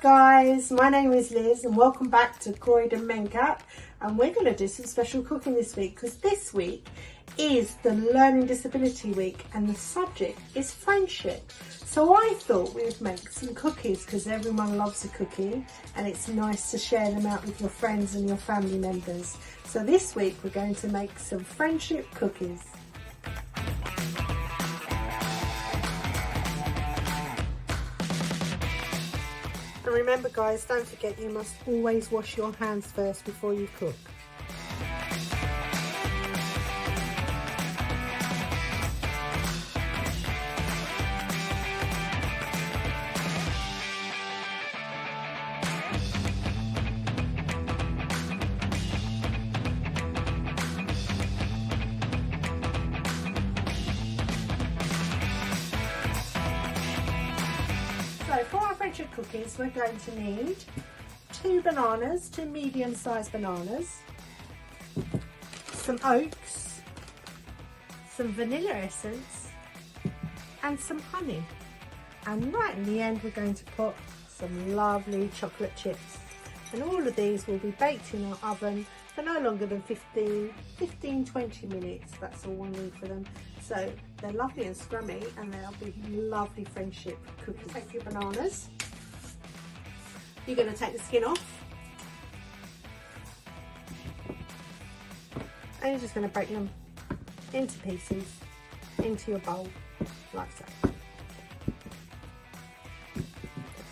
guys, my name is Liz and welcome back to Croydon Mencat, and we're going to do some special cooking this week because this week is the Learning Disability Week and the subject is friendship. So I thought we would make some cookies because everyone loves a cookie and it's nice to share them out with your friends and your family members. So this week we're going to make some friendship cookies. And remember guys, don't forget you must always wash your hands first before you cook. So for our friendship cookies, we're going to need two medium-sized bananas, some oats, some vanilla essence, and some honey. And right in the end, we're going to put some lovely chocolate chips. And all of these will be baked in our oven for no longer than 15-20 minutes. That's all we need for them. So they're lovely and scrummy and they'll be lovely friendship cookies. Take your bananas. You're going to take the skin off. And you're just going to break them into pieces into your bowl like so.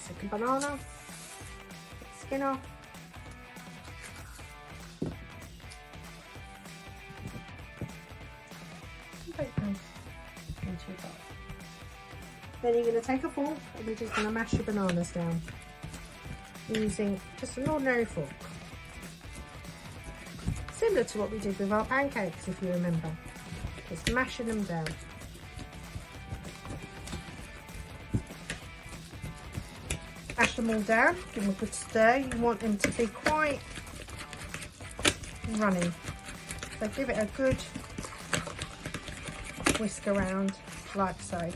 Take a banana, take the skin off. Into your bowl. Then you're going to take a fork and you're just going to mash your bananas down using just an ordinary fork, similar to what we did with our pancakes, if you remember, just mashing them down. Mash them all down, give them a good stir. You want them to be quite runny, so give it a good whisk around like so.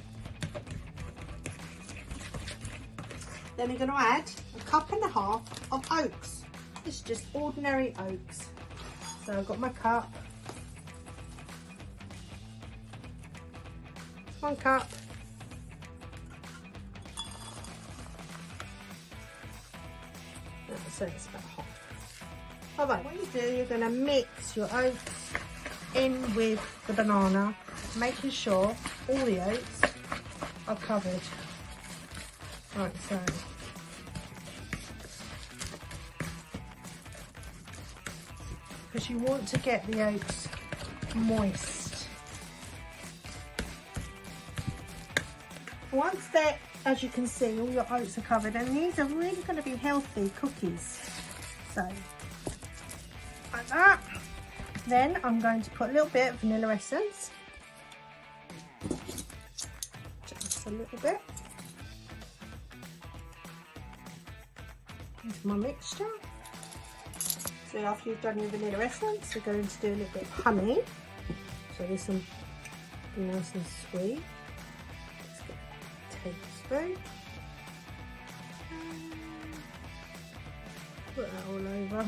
Then we're going to add a cup and a half of oats. It's just ordinary oats. So I've got my cup, 1 cup, so it's about half. Alright, what you do, you're going to mix your oats in with the banana, making sure all the oats are covered, like so. Because you want to get the oats moist. Once they're, as you can see, all your oats are covered, and these are really going to be healthy cookies. So, like that. Then I'm going to put a little bit of vanilla essence. Just a little bit. Into my mixture. So after you've done your vanilla essence, we're going to do a little bit of honey. So this will be nice and sweet. Let's get a tablespoon. Put that all over,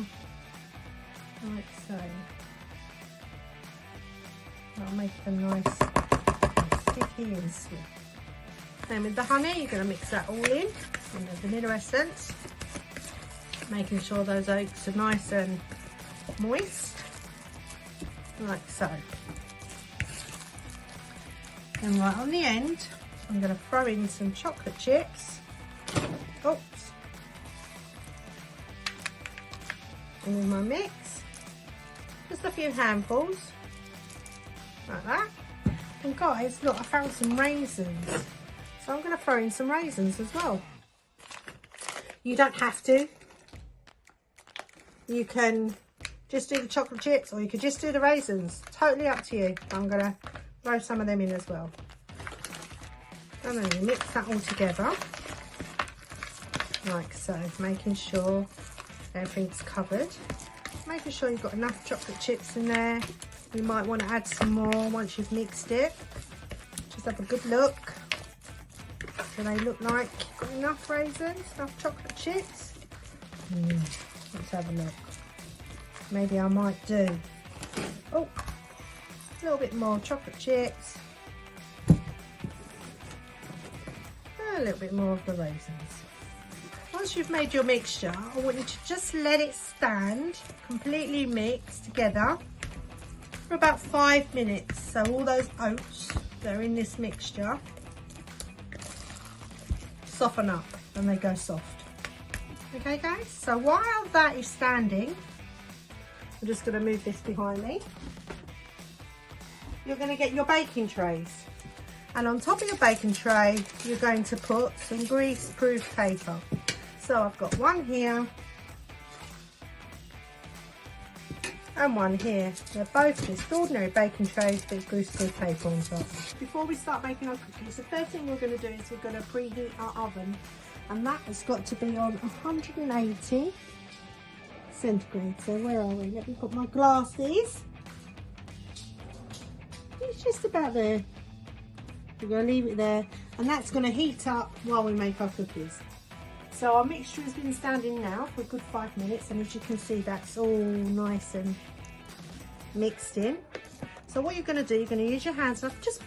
like so. That'll make them nice and sticky and sweet. Then with the honey, you're going to mix that all in, and the vanilla essence, making sure those oats are nice and moist, like so. And right on the end, I'm going to throw in some chocolate chips. Oops. And in my mix, just a few handfuls. Like that. And guys, look, I found some raisins, so I'm going to throw in some raisins as well. You don't have to. You can just do the chocolate chips or you could just do the raisins. Totally up to you. I'm going to throw some of them in as well. And then you mix that all together like so, making sure everything's covered. Making sure you've got enough chocolate chips in there. You might want to add some more once you've mixed it. Just have a good look. do they look like? Got enough raisins, enough chocolate chips? Let's have a look. Maybe I might do. Oh, a little bit more chocolate chips. A little bit more of the raisins. Once you've made your mixture, I want you to just let it stand completely mixed together for about 5 minutes. So all those oats that are in this mixture soften up and they go soft. Okay guys, so while that is standing, I'm just going to move this behind me. You're going to get your baking trays, and on top of your baking tray you're going to put some greaseproof paper. So I've got one here and one here. They're both just ordinary baking trays with greaseproof paper on top. Before we start making our cookies, the first thing we're going to do is we're going to preheat our oven, and that has got to be on 180 centigrade. So where are we? Let me put my glasses. It's just about there. We're going to leave it there, and that's going to heat up while we make our cookies. So our mixture has been standing now for a good 5 minutes, and as you can see, that's all nice and mixed in. So what you're going to do, you're going to use your hands and just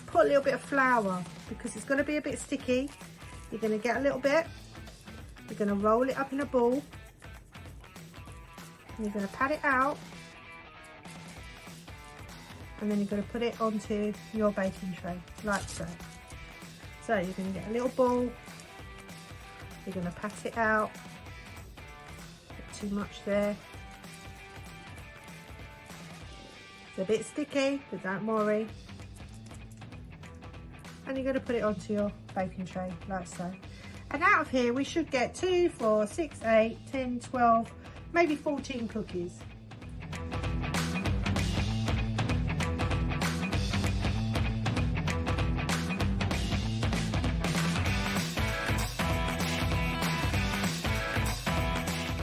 put a little bit of flour, because it's going to be a bit sticky. You're going to get a little bit, you're going to roll it up in a ball, and you're going to pat it out, and then you're going to put it onto your baking tray like so. So you're going to get a little ball, you're going to pat it out, not too much there. It's a bit sticky, but don't worry. And you're going to put it onto your baking tray like so. And out of here we should get 2, 4, 6, 8, 10, 12, maybe 14 cookies.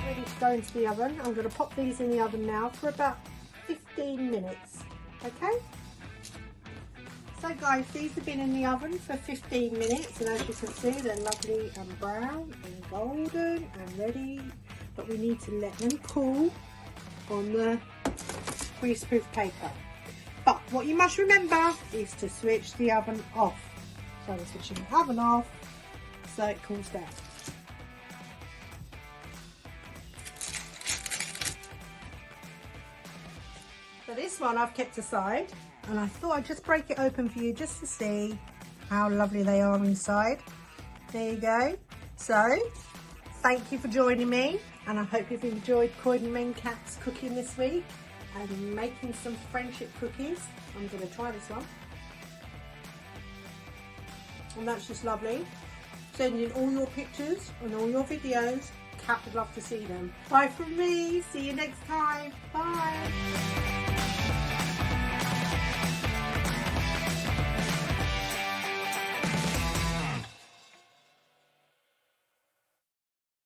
Ready to go into the oven. I'm going to pop these in the oven now for about 15 minutes. Okay? So guys, these have been in the oven for 15 minutes, and as you can see, they're lovely and brown and golden and ready, but we need to let them cool on the greaseproof paper. But what you must remember is to switch the oven off. So we're switching the oven off so it cools down. So this one I've kept aside, and I thought I'd just break it open for you just to see how lovely they are inside. There you go. So thank you for joining me, and I hope you've enjoyed Croydon Mencats cooking this week and making some friendship cookies. I'm going to try this one, and that's just lovely. Send in all your pictures and all your videos. Kat would love to see them. Bye from me. See you next time. Bye.